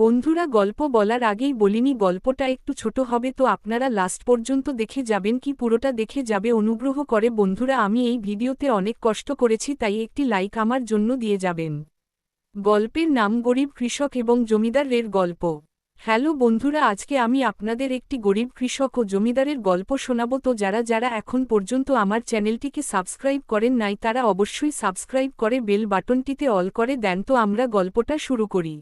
বন্ধুরা, গল্প বলার আগেই বলিনি গল্পটা একটু ছোট হবে, তো আপনারা লাস্ট পর্যন্ত দেখে যাবেন কি পুরোটা দেখে যাবে অনুগ্রহ করে। বন্ধুরা, আমি এই ভিডিওতে অনেক কষ্ট করেছি, তাই একটি লাইক আমার জন্য দিয়ে যাবেন। গল্পের নাম গরিব কৃষক এবং জমিদারের গল্প। হ্যালো বন্ধুরা, আজকে আমি আপনাদের একটি গরিব কৃষক ও জমিদারের গল্প শোনাব। তো যারা যারা এখন পর্যন্ত আমার চ্যানেলটিকে সাবস্ক্রাইব করেন নাই তারা অবশ্যই সাবস্ক্রাইব করে বেল বাটনটিতে অল করে দেন। তো আমরা গল্পটা শুরু করি।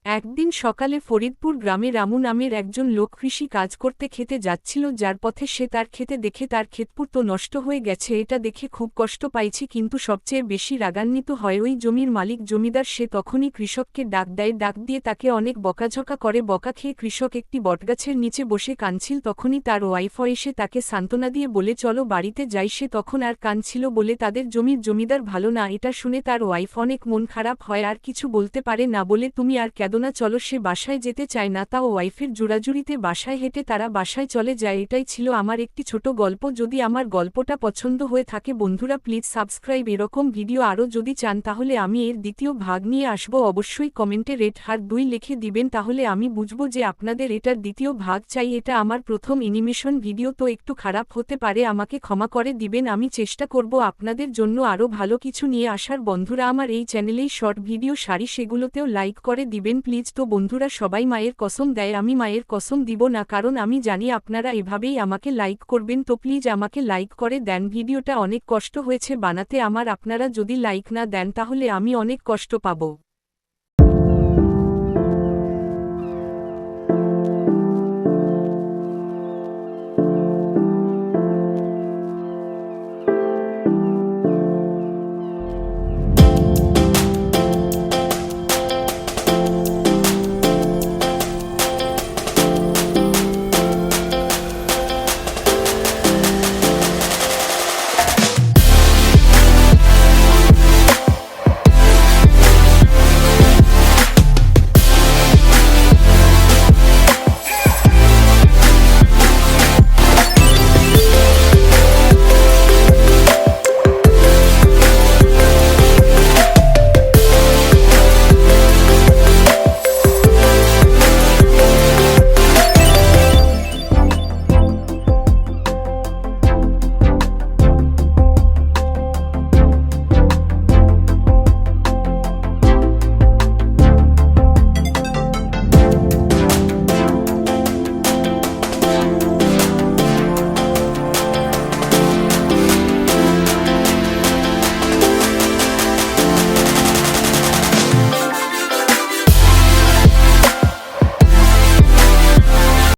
একদিন সকালে ফরিদপুর গ্রামে রামু নামের একজন লোক কৃষি কাজ করতে খেতে যাচ্ছিল। যার পথে সে তার খেতে দেখে তার ক্ষেতপুর তো নষ্ট হয়ে গেছে, এটা দেখে খুব কষ্ট পাইছি, কিন্তু সবচেয়ে বেশি রাগান্বিত হয় ওই জমির মালিক জমিদার। সে তখনই কৃষককে ডাক দেয়, ডাক দিয়ে তাকে অনেক বকাঝকা করে। বকা খেয়ে কৃষক একটি বটগাছের নিচে বসে কাঁদছিল। তখনই তার ওয়াইফ এসে তাকে সান্ত্বনা দিয়ে বলে চলো বাড়িতে যাই। সে তখন আর কাঁদছিল বলে তাদের জমির জমিদার ভালো না, এটা শুনে তার ওয়াইফ অনেক মন খারাপ হয়, আর কিছু বলতে পারে না, বলে তুমি আর না চলো। সে বাসায় যেতে চায় না, তাও ওয়াইফের জোড়াজুড়িতে বাসায় হেঁটে তারা বাসায় চলে যায়। এটাই ছিল আমার একটি ছোট গল্প। যদি আমার গল্পটা পছন্দ হয়ে থাকে বন্ধুরা প্লিজ সাবস্ক্রাইব। এরকম ভিডিও আরও যদি চান তাহলে আমি এর দ্বিতীয় ভাগ নিয়ে আসব। অবশ্যই কমেন্টে রেট হার 2 লিখে দিবেন, তাহলে আমি বুঝব যে আপনাদের এটার দ্বিতীয় ভাগ চাই। এটা আমার প্রথম অ্যানিমেশন ভিডিও, তো একটু খারাপ হতে পারে, আমাকে ক্ষমা করে দিবেন। আমি চেষ্টা করব আপনাদের জন্য আরও ভালো কিছু নিয়ে আসার। বন্ধুরা, আমার এই চ্যানেলেই শর্ট ভিডিও সারি, সেগুলোতেও লাইক করে দিবেন প্লিজ। তো বন্ধুরা, সবাই মায়ের কসম দেয়, আমি মায়ের কসম দিব না, কারণ আমি জানি আপনারা এভাবেই আমাকে লাইক করবেন। তো প্লিজ আমাকে লাইক করে দেন। ভিডিওটা অনেক কষ্ট হয়েছে বানাতে আমার, আপনারা যদি লাইক না দেন তাহলে আমি অনেক কষ্ট পাবো।